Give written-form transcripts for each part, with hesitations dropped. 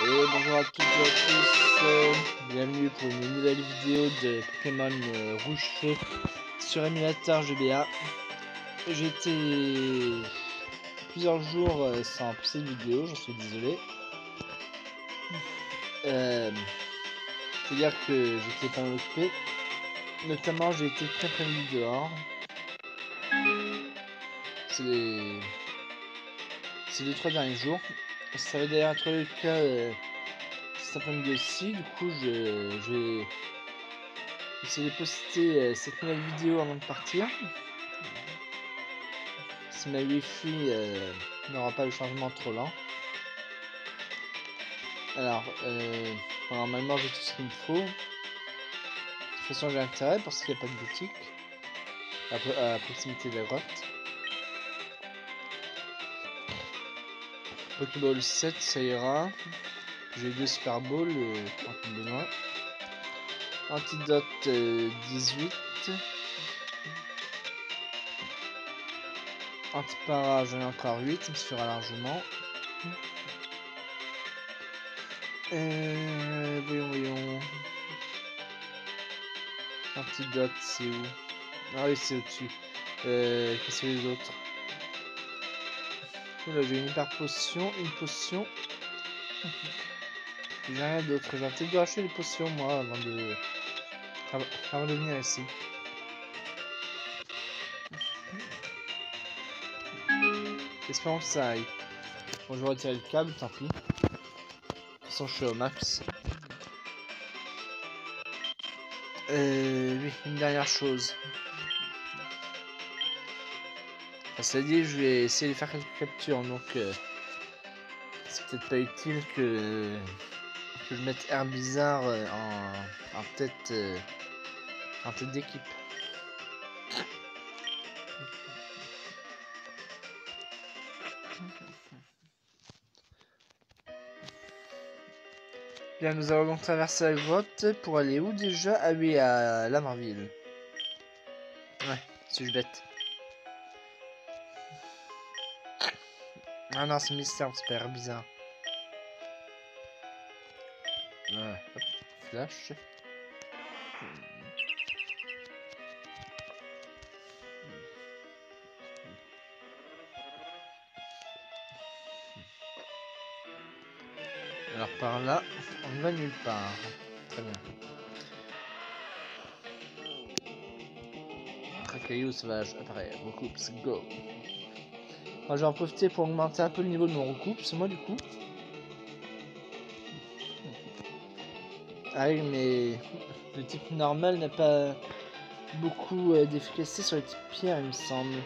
Et bonjour à toutes et à tous, bienvenue pour une nouvelle vidéo de Pokémon Rouge Feu sur émulateur GBA. J'ai été plusieurs jours sans poster de vidéo, j'en suis désolé. C'est-à-dire que j'étais pas mal occupé, notamment j'ai été très prévenu dehors. C'est les 2-3 derniers jours. Ça va d'ailleurs être le cas cet après-midi aussi. Du coup, je vais essayer de poster cette nouvelle vidéo avant de partir. Si ma wifi n'aura pas le changement trop lent. Alors, normalement j'ai tout ce qu'il me faut. De toute façon j'ai intérêt parce qu'il n'y a pas de boutique à proximité de la grotte. Pokéball 7 ça ira. J'ai 2 Super Balls quand on a besoin. Antidote 18. Antipara j'en ai encore 8, ça me suffira largement. Voyons. Antidote c'est où? Ah oui c'est au-dessus. Qu'est-ce que c'est les autres? Là j'ai une hyper potion, une potion. J'ai rien d'autre. J'ai peut-être dû acheter des potions moi avant de venir ici. Espérons que ça aille. Bon, je vais retirer le câble, tant pis. De toute façon, je suis au max. Oui, une dernière chose. Enfin, cela dit, je vais essayer de faire quelques captures, donc c'est peut-être pas utile que je mette Herbizarre en tête d'équipe. Bien, nous allons donc traverser la grotte pour aller où déjà? Ah oui, à Lamarville. Ouais, suis-je bête? Ah non, c'est mystère, c'est pas bizarre. Ouais, hop, flash. Alors par là, on ne va nulle part. Très bien. Caillou sauvage apparaît. Recoups, go. Alors, je vais en profiter pour augmenter un peu le niveau de mon recoups, moi du coup. Ah oui, mais le type normal n'a pas beaucoup d'efficacité sur les types pierre, il me semble.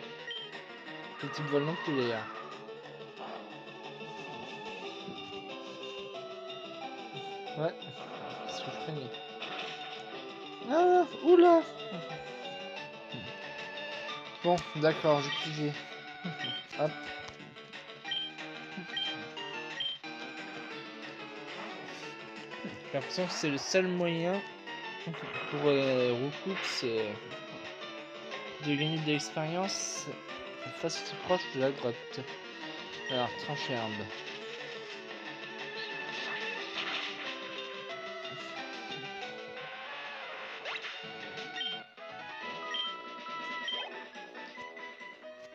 Le type vol non plus d'ailleurs. Ouais, c'est ce que je craignais. Ah, oula. Bon, d'accord, j'ai pigé. Hop. J'ai l'impression que c'est le seul moyen pour Recoups de gagner de l'expérience face tout proche de la grotte. Alors, tranche herbe.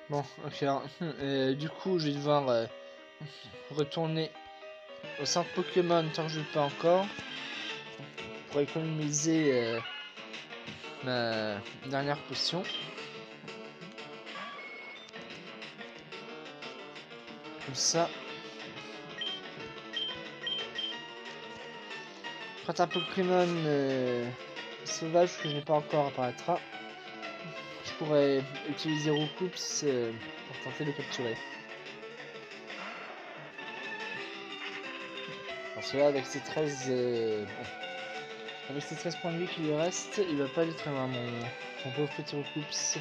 Bon, ok, alors, du coup, je vais devoir retourner au centre Pokémon tant que je ne peux pas encore pour économiser ma dernière potion. Comme ça. Quand un Pokémon sauvage que je n'ai pas encore apparaîtra, je pourrais utiliser Recoups pour tenter de le capturer. Parce que là, avec ces 13 avec ces 13 points de vie qui lui restent, il va pas aller très loin, mon pauvre petit Recoups.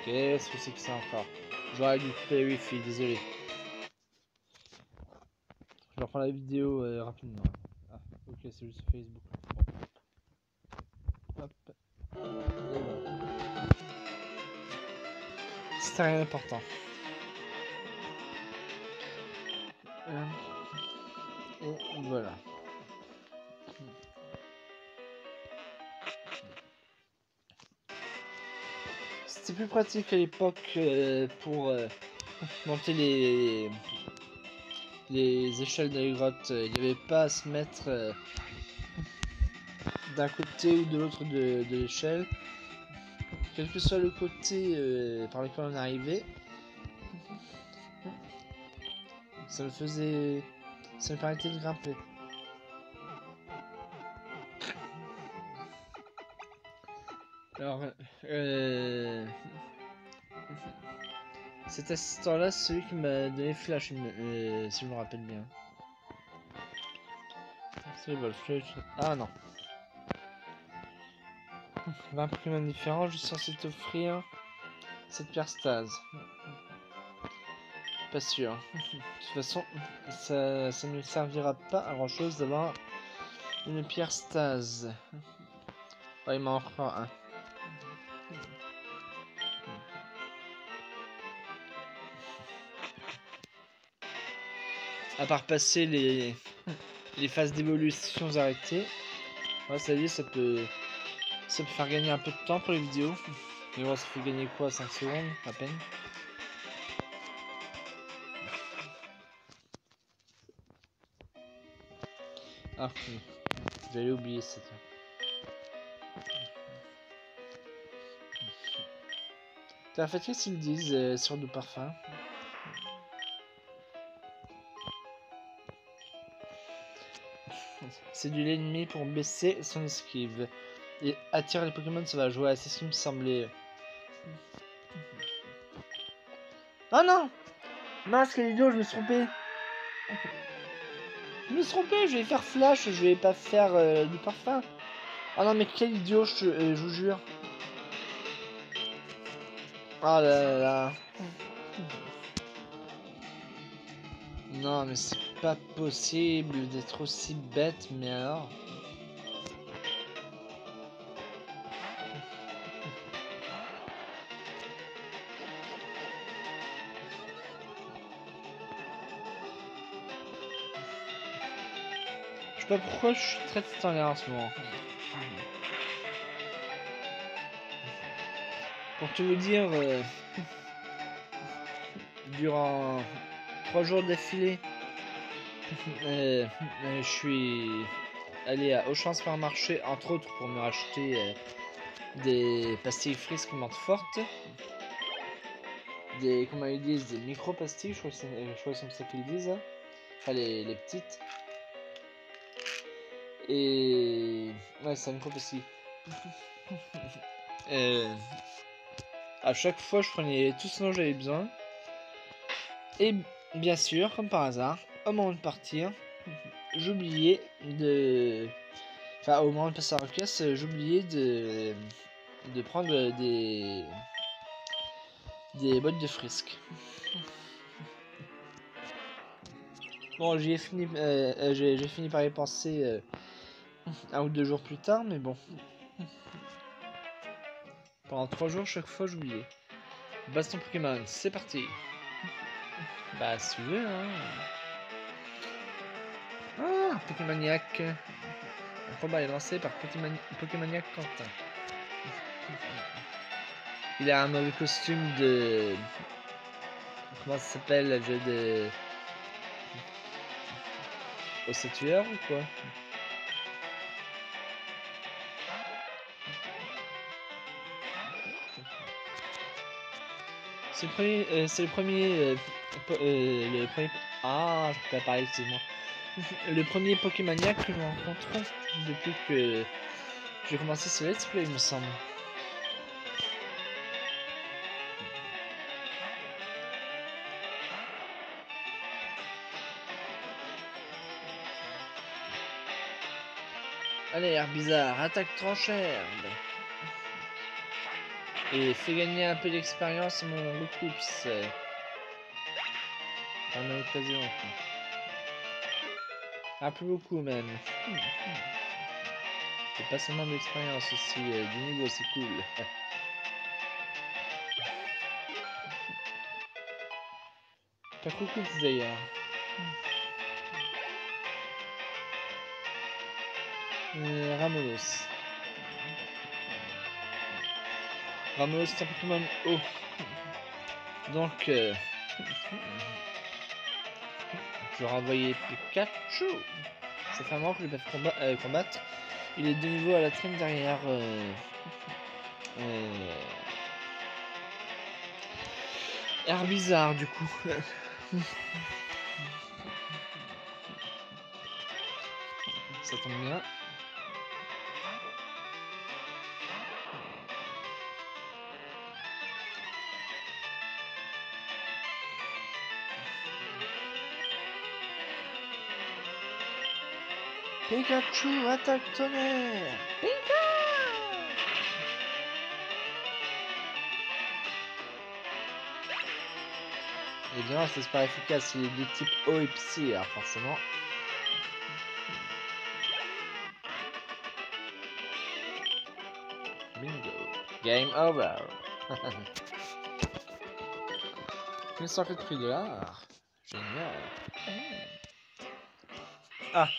Qu'est-ce que c'est que ça encore? J'aurais dû couper la wifi, désolé. Je vais reprendre la vidéo rapidement. Ah, ok, c'est juste Facebook. Bon. Hop. c'était rien d'important. Et voilà. C'était plus pratique à l'époque pour monter les échelles de la grotte. Il n'y avait pas à se mettre d'un côté ou de l'autre de l'échelle. Quel que soit le côté par lequel on arrivait, ça me permettait de grimper. Alors, cet assistant-là, c'est celui qui m'a donné Flash, si je me rappelle bien. C'est le Ah non. 20 Pokémon différents, je suis censé t'offrir cette pierre stase. Pas sûr. De toute façon, ça ne servira pas à grand chose d'avoir une pierre stase. Oh, il m'en encore un. À part passer les phases d'évolution arrêtées, ouais, ça y est, ça peut faire gagner un peu de temps pour les vidéos. Et ouais, ça fait gagner quoi, 5 secondes à peine. Ah oui, j'allais oublier ça. En fait, qu'est-ce qu'ils disent sur du parfum? C'est de l'ennemi pour baisser son esquive et attirer les Pokémon sauvages. Ouais, c'est ce qui me semblait. Oh non! Mince, quel idiot, je me suis trompé. Je me suis trompé, je vais faire flash, je vais pas faire du parfum. Oh non, mais quel idiot, je vous jure. Oh là là là. Non, mais c'est pas possible d'être aussi bête, mais alors. Je sais pas pourquoi je suis très tête en l'air en ce moment. Pour tout vous dire, durant 3 jours d'affilée, je suis allé à Auchan Supermarché, entre autres, pour me racheter des pastilles frisques menthe forte. Comment ils disent, des micro-pastilles, je crois que c'est comme ça qu'ils disent. Enfin, les petites. Et... ouais, c'est un micro-pastille. À chaque fois, je prenais tout ce dont j'avais besoin. Et bien sûr, comme par hasard, au moment de partir, j'oubliais de... Enfin, au moment de passer à la caisse, j'oubliais de prendre des boîtes de frisques. Bon, j'ai fini par y penser 1 ou 2 jours plus tard, mais bon. Pendant 3 jours, chaque fois, j'oubliais. Baston Pokémon, c'est parti. Bah, si tu veux, hein. Ah, Pokémaniac. Le combat est lancé par Pokémaniac Quentin. Il a un mauvais costume de... Comment ça s'appelle, le jeu de... Ossetueur ou quoi? C'est le premier... c'est le premier... le premier... Ah, je peux pas parler, excuse-moi. Le premier Pokémaniac que nous rencontrons depuis que j'ai commencé ce let's play, il me semble. Allez, air bizarre, attaque tranchère. Et fais gagner un peu d'expérience à mon Recoups. Par la même occasion. Un peu beaucoup même. Et pas seulement de l'expérience aussi, du niveau, c'est cool. Pas coucou d'ailleurs. Ramolos. Ramolos c'est un Pokémon haut. Donc, je vais renvoyer Pikachu. Ça fait un moment que je l'ai pas fait combattre. Il est de nouveau à la traîne derrière. Air bizarre du coup. Ça tombe bien. Pikachu, attaque tonnerre! Pika! Évidemment, c'est pas efficace, il est de type eau et psy, alors forcément. Bingo. Game over. 1104 $. Génial. Ah.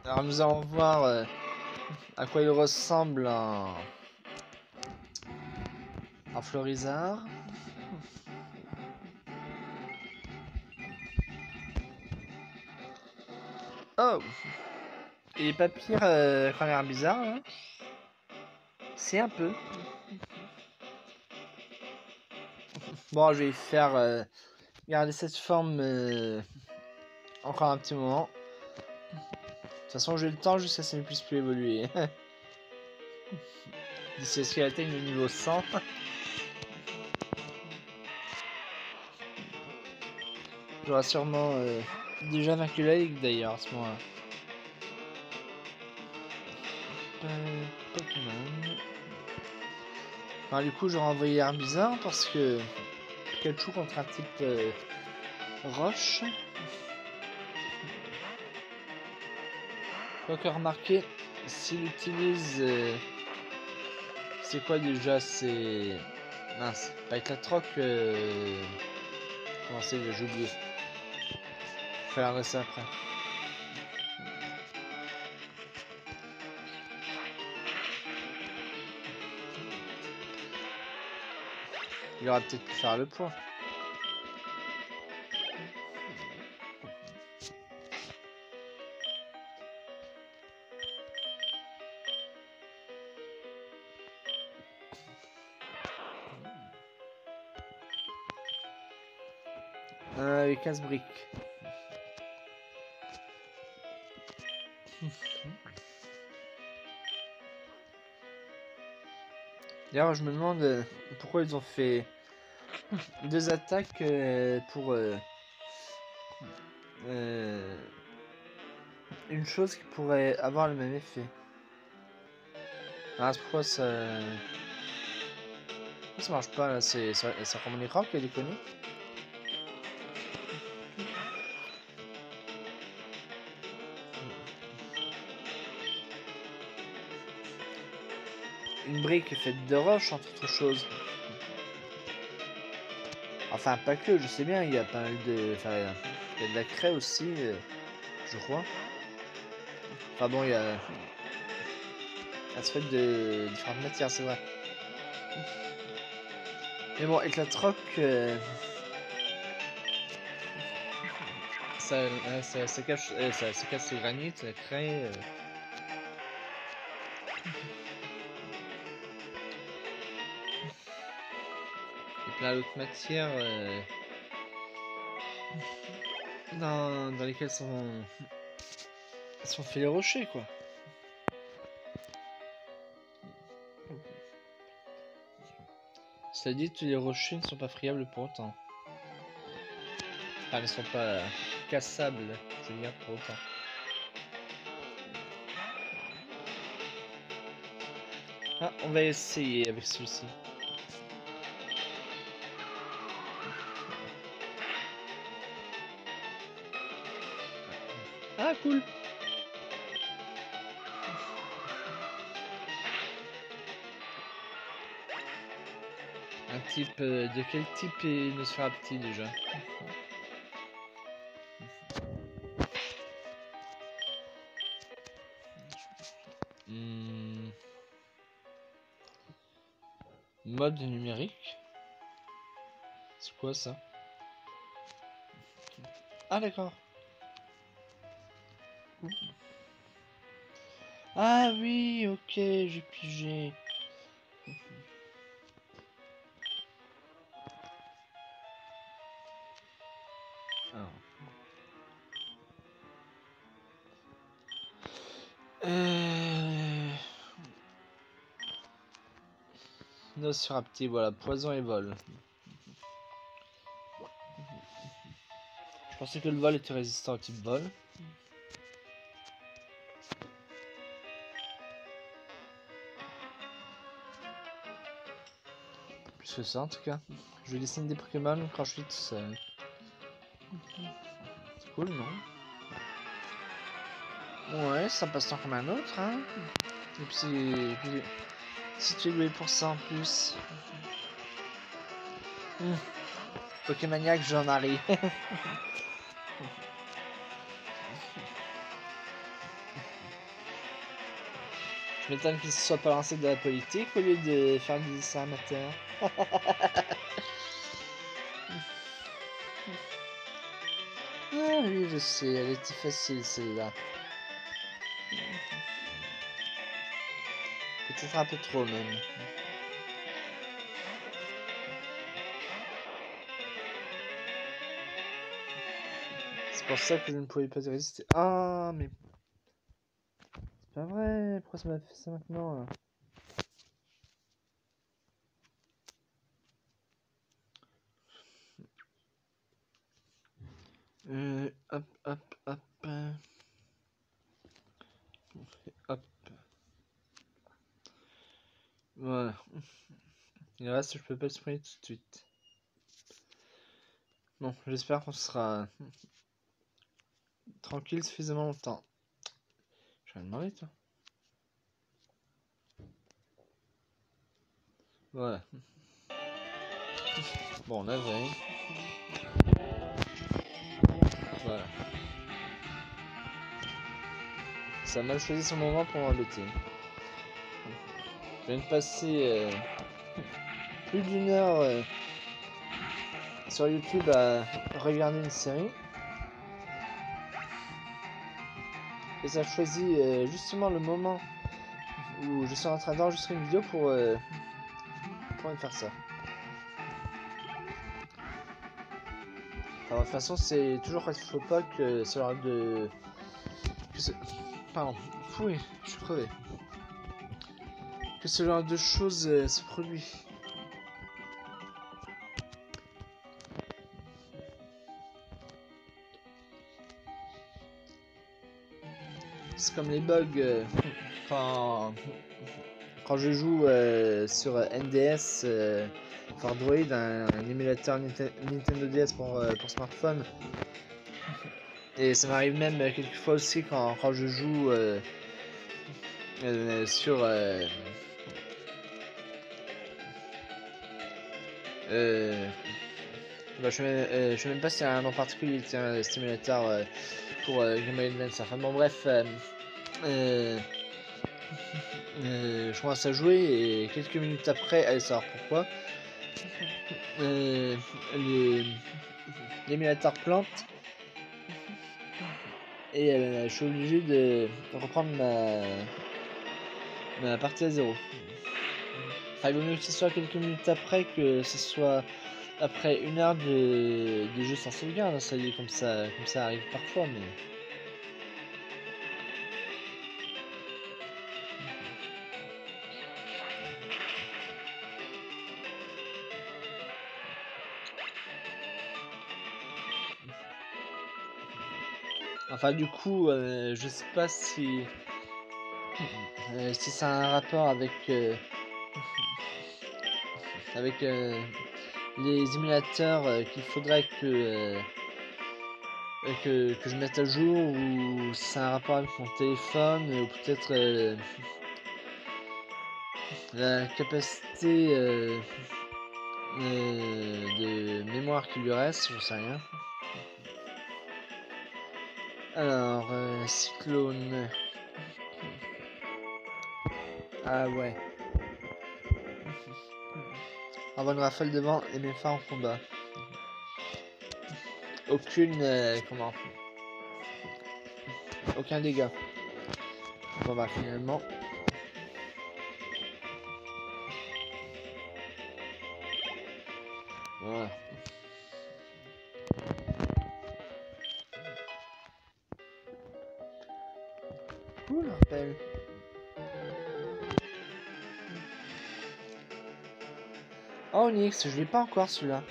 Alors nous allons voir à quoi il ressemble un Florizard. Oh. Il est pas pire qu'un air bizarre, hein. C'est un peu. Bon, je vais faire garder cette forme encore un petit moment. De toute façon, j'ai le temps jusqu'à ce qu'il ne puisse plus évoluer. D'ici à ce qu'il atteigne le niveau 100. J'aurai sûrement déjà vaincu la ligue d'ailleurs à ce moment-là. Pokémon. Enfin, du coup, j'aurais envoyé Air bizarre parce que Pikachu contre un type roche. Quoique remarquer, s'il utilise. C'est quoi déjà? C'est. Mince, pas éclatroc. Comment c'est? J'ai oublié. Je vais regarder ça après. Il aurait peut-être pu faire le point. Les 15 briques. D'ailleurs, je me demande pourquoi ils ont fait 2 attaques pour une chose qui pourrait avoir le même effet. Ah, pourquoi ça marche pas là? C'est encore mon écran qui a déconné. Une brique est faite de roche entre autres choses. Enfin, pas que, je sais bien, il y a pas mal de. Enfin, il y a de la craie aussi, je crois. Enfin bon, il y a. Elle se fait de différentes matières, c'est vrai. Mais bon, éclatroc. Ça casse le granit, la craie. Et plein d'autres matières dans lesquelles sont faits les rochers, quoi. Cela dit, tous les rochers ne sont pas friables pour autant. Enfin, ils ne sont pas cassables, je veux dire, pour autant. Ah, on va essayer avec celui-ci. Ah, cool. Un type de quel type est Nosferapti déjà? Mode numérique. C'est quoi ça? Ah d'accord. Ah oui, ok, j'ai pigé. Alors. Nociraptor, voilà, poison et vol. Je pensais que le vol était résistant au type vol. Plus que ça en tout cas. Je dessine des Pokémon quand je suis tout seul. C'est cool, non? Ouais, ça passe tant comme un autre, hein. Et puis, si tu es doué pour ça en plus. Pokémaniac, j'en arrive. Je m'étonne qu'il se soit pas lancé de la politique au lieu de faire du dessin amateur. Ah oui, je sais, elle était facile celle-là. Peut-être un peu trop même. C'est pour ça que je ne pouvais pas résister. Ah, mais... C'est pas vrai, pourquoi ça m'a fait ça maintenant là? Hop, hop, hop. Hop. Voilà. Le reste, je peux pas l'exprimer tout de suite. Bon, j'espère qu'on sera tranquille suffisamment longtemps. Je vais demander, toi. Voilà. Bon, on avait. Voilà. Ça m'a choisi son moment pour m'embêter. Je viens de passer plus d'une heure sur YouTube à regarder une série. Et ça choisit justement le moment où je suis en train d'enregistrer une vidéo pour me faire ça. Alors, de toute façon, c'est toujours quand il faut pas que ce genre de... Pardon, oui, je suis crevé. Que ce genre de choses se produit. C'est comme les bugs quand je joue sur NDS pour Android, un émulateur Nintendo DS pour smartphone. Et ça m'arrive même quelquefois aussi quand je joue sur je sais même pas s'il y a un nom particulier, un stimulateur pour Game Boy Advance. Enfin bon, bref, je commence à jouer et quelques minutes après, allez savoir pourquoi, l'émulateur plante et je suis obligé de reprendre ma partie à zéro. Enfin, il vaut mieux que ce soit quelques minutes après que ce soit après une heure de jeu sans sauvegarde. Ça y est, comme ça arrive parfois, mais... Enfin, du coup, je sais pas si ça a un rapport avec les émulateurs qu'il faudrait que je mette à jour, ou si ça a un rapport avec mon téléphone, ou peut-être la capacité de mémoire qui lui reste, je sais rien. Alors, cyclone. Ah ouais. Avoir une rafale devant et mes fins en combat. Aucune... comment? Aucun dégât. Bon bah finalement... Voilà. Cool, rappel. Oh, Onyx, je l'ai pas encore celui-là.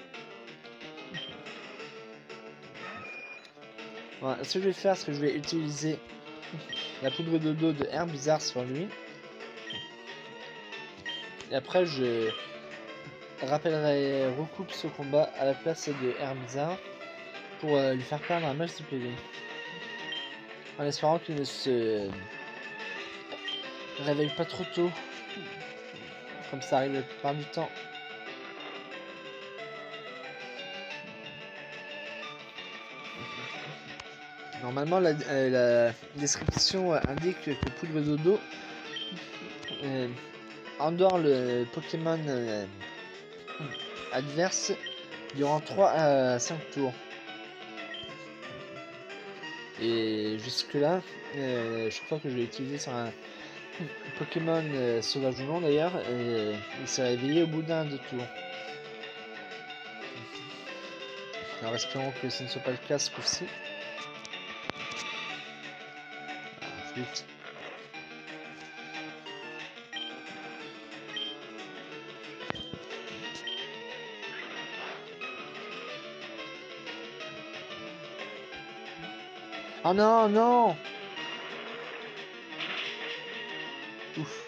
Voilà, ce que je vais faire, c'est que je vais utiliser la poudre de dos de Herbizarre sur lui. Et après, je rappellerai recoupe ce combat à la place de Herbizarre pour lui faire perdre un max de PV. En espérant qu'il ne se réveille pas trop tôt. Comme ça arrive la plupart du temps. Normalement, la description indique que Poudre Dodo endort le Pokémon adverse durant 3 à 5 tours. Et jusque là, chaque fois que je l'ai utilisé sur un Pokémon sauvage ou non d'ailleurs, il s'est réveillé au bout d'un 2 tours. Alors espérons que ce ne soit pas le cas ce coup-ci. Flûte. Oh non, non! Ouf.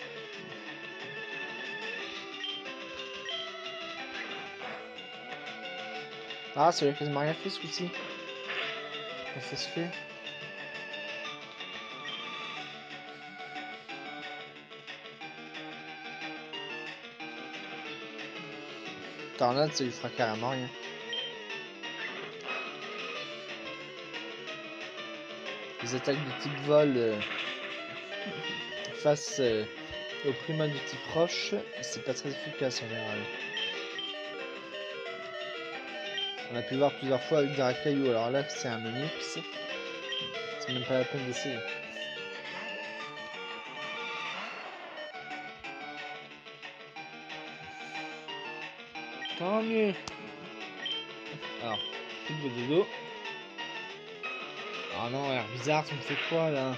Ah, ça lui a quasiment rien fait ce coup-ci. Comment ça se fait? Tornade, ça lui fera carrément rien. Les attaques de type vol face au Prima de type roche, c'est pas très efficace en général. On a pu voir plusieurs fois avec des racailloux, alors là c'est un Onyx. C'est même pas la peine d'essayer. Tant mieux. Alors, Poudre de Dodo. Ah non, Herbizarre, tu me fais quoi là?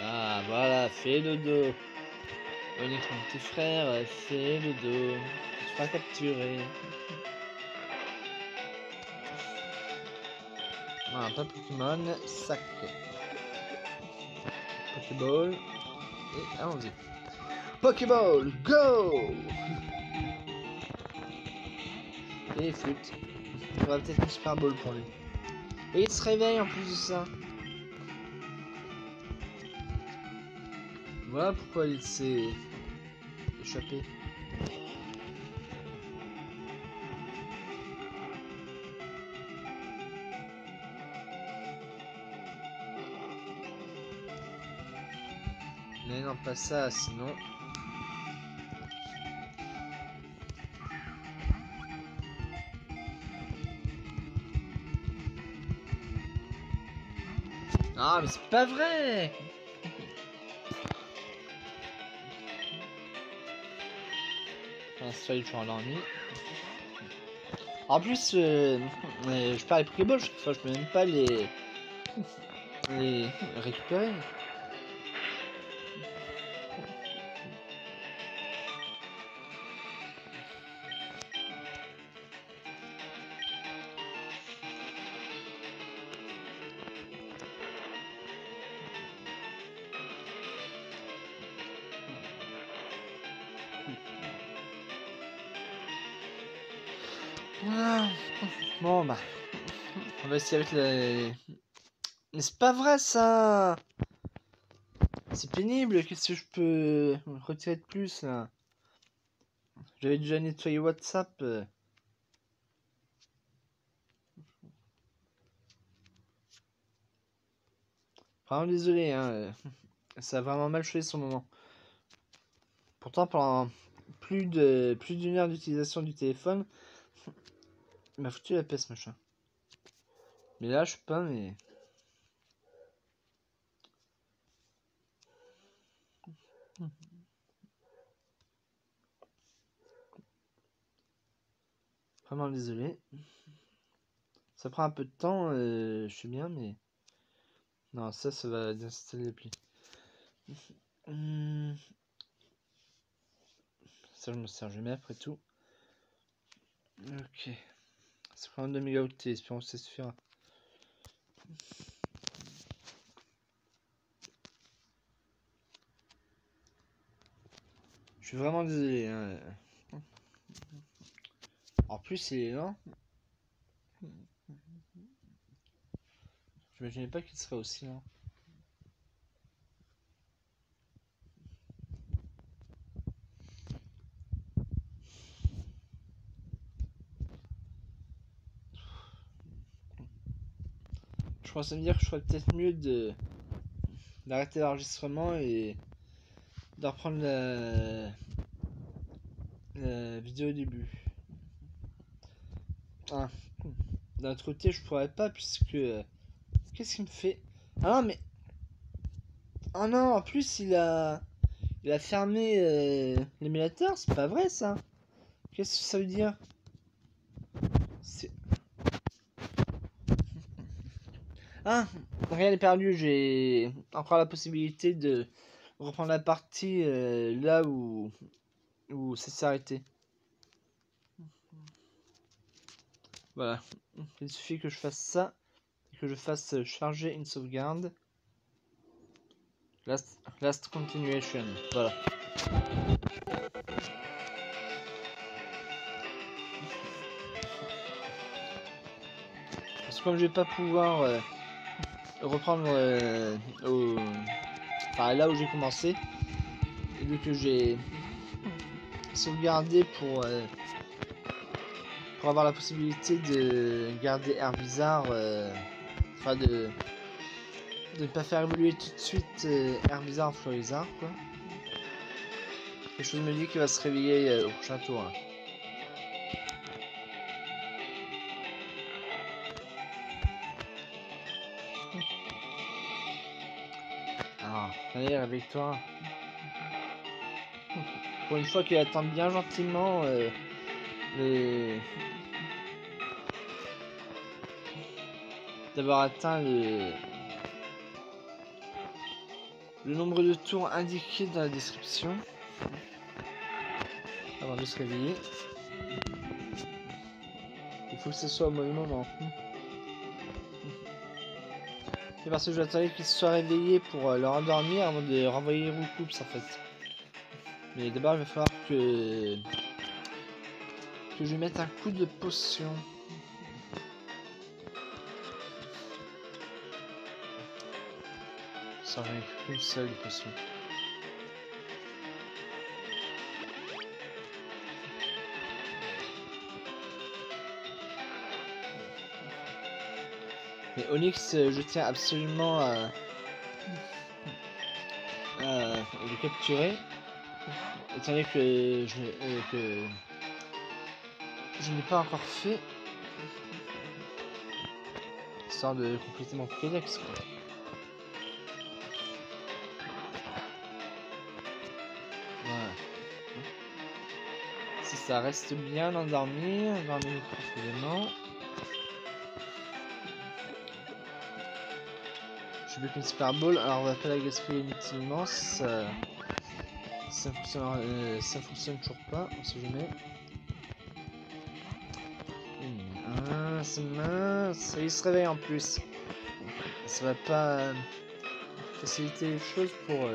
Ah voilà, fais dodo. Onyx, mon petit frère, fais dodo. Tu te feras capturer. Voilà, pas Pokémon, sac. Pokéball. Et allons-y. Pokéball, go! Et flûte. Il faudra peut-être une Super Ball pour lui. Et il se réveille en plus de ça. Voilà pourquoi il s'est échappé. Mais non, pas ça, sinon... Ah, mais c'est pas vrai! Un seul toujours endormi. En plus, je perds les Pokéballs, chaque fois je peux même pas les récupérer. Bon bah, on va essayer avec les... Mais c'est pas vrai ça! C'est pénible, qu'est-ce que je peux retirer de plus là? J'avais déjà nettoyé WhatsApp. Vraiment désolé, hein. Ça a vraiment mal fait son moment. Pourtant, pendant plus d'une heure d'utilisation du téléphone. Il m'a foutu la peste, machin. Mais là, je sais pas, mais... Vraiment désolé. Ça prend un peu de temps, je suis bien, mais... Non, ça va désinstaller l'appli. Ça, je me sers jamais après tout. Ok. Ça prend 2 mégaoctets, espérons que ça suffira. Je suis vraiment désolé. Hein. En plus, il est lent. J'imaginais pas qu'il serait aussi lent. Je pense à me dire que je ferais peut-être mieux d'arrêter l'enregistrement et de reprendre la vidéo au début. Ah. D'un autre côté, je pourrais pas puisque... Qu'est-ce qu'il me fait? Ah non, mais... Oh non, en plus, il a fermé l'émulateur, c'est pas vrai ça. Qu'est-ce que ça veut dire? Ah, rien n'est perdu, j'ai encore la possibilité de reprendre la partie là où ça s'est arrêté. Voilà, il suffit que je fasse ça, et que je fasse charger une sauvegarde. Last continuation, voilà. Parce que comme je vais pas pouvoir reprendre enfin, là où j'ai commencé, et vu que j'ai sauvegardé pour avoir la possibilité de garder Air Bizarre, enfin de ne pas faire évoluer tout de suite Air Bizarre en Florizard, quoi. Quelque chose me dit qu'il va se réveiller au prochain tour. Hein. Alors, allez, réveille-toi. Pour une fois qu'il attend bien gentiment d'avoir atteint le nombre de tours indiqué dans la description avant de se réveiller. Il faut que ce soit au bon moment. C'est parce que j'attendais qu'il se soit réveillé pour le rendormir avant de renvoyer Roucoups en fait. Mais d'abord il va falloir que je lui mette un coup de potion. Ça n'en ai qu'une seule de potion. Mais Onyx, je tiens absolument à le capturer. Étant donné que je n'ai pas encore fait. Histoire de compléter mon Pokédex, quoi. Voilà. Si ça reste bien endormi, endormi profondément. Je veux qu'une Super Ball, alors on va pas la gaspiller inutilement, ça fonctionne toujours pas, on sait jamais. C'est mince, et il se réveille en plus. Ça va pas faciliter les choses pour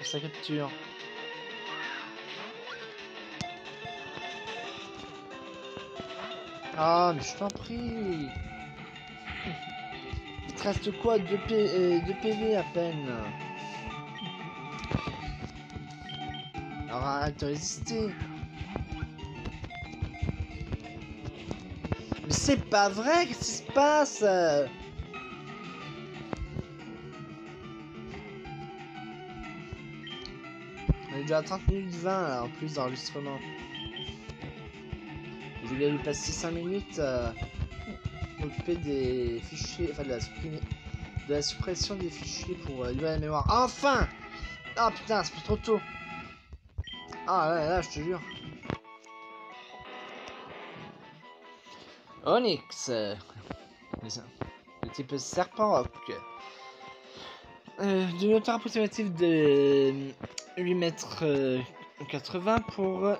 sa capture. Ah, mais je t'en prie. Il te reste quoi? 2 PV à peine. Alors arrête de résister. Mais c'est pas vrai, qu'est-ce qui se passe? est déjà à 30 minutes 20 là, en plus d'enregistrement. Je vais lui passer 5 minutes à m'occuper des fichiers, enfin de la suppression des fichiers pour libérer la mémoire. Enfin! Ah putain, c'est trop tôt. Ah là, je te jure. Onyx, le type serpent roc. De hauteur approximative de 8,80 m pour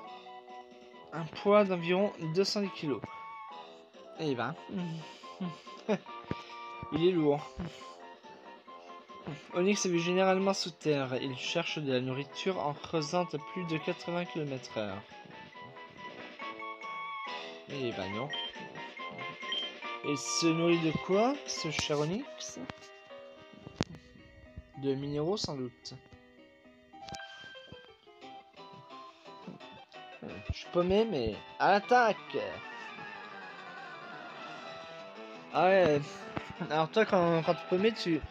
un poids d'environ 210 kg. Et ben, il est lourd. Onyx vit généralement sous terre. Il cherche de la nourriture en creusant à plus de 80 km/h. Et ben non. Il se nourrit de quoi, ce cher Onyx? De minéraux sans doute. Je suis paumé, mais à l'attaque! Ah ouais. Alors toi, quand tu es paumé, tu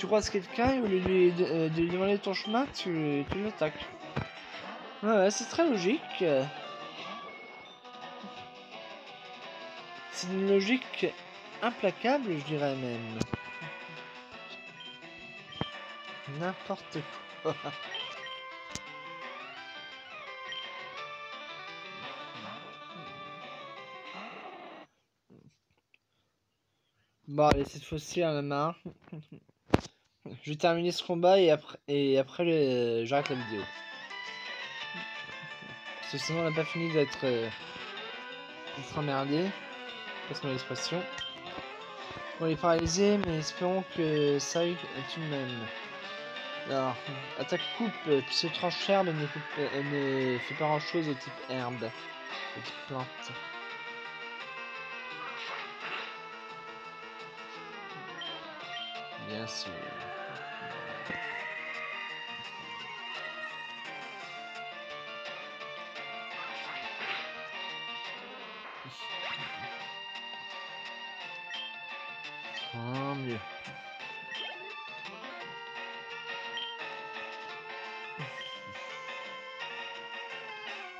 croises quelqu'un et au lieu de lui demander ton chemin, tu l'attaques. Ouais, c'est très logique. C'est une logique implacable, je dirais même. N'importe quoi. Bon, allez, cette fois-ci, on en a marre. Je vais terminer ce combat et après j'arrête la vidéo. Parce que sinon, on n'a pas fini d'être emmerdé. Passe-moi l'expression. On est paralysé, mais espérons que ça aille tout de même. Alors, attaque coupe, puis ce tranche herbe ne fait pas grand chose au type herbe, au type plante. Bien sûr. Tant mieux.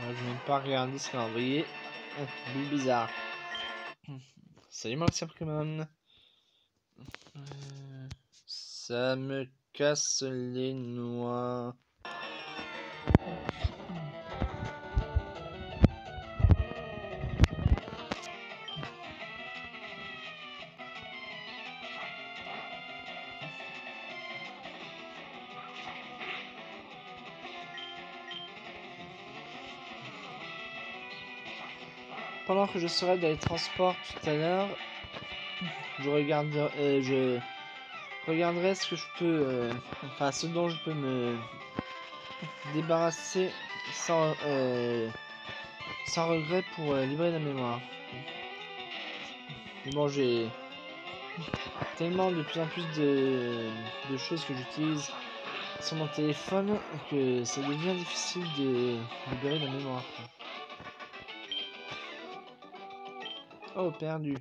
Je vais même pas regarder ce qu'on a envoyé. Bizarre. Salut mon petit Pokémon. Ça me casse les noix. Pendant que je serai dans les transports tout à l'heure, je regarderai ce que je peux, enfin ce dont je peux me débarrasser sans regret pour libérer la mémoire. Mais bon, j'ai tellement de plus en plus de choses que j'utilise sur mon téléphone que ça devient difficile de libérer la mémoire. Oh, perdu.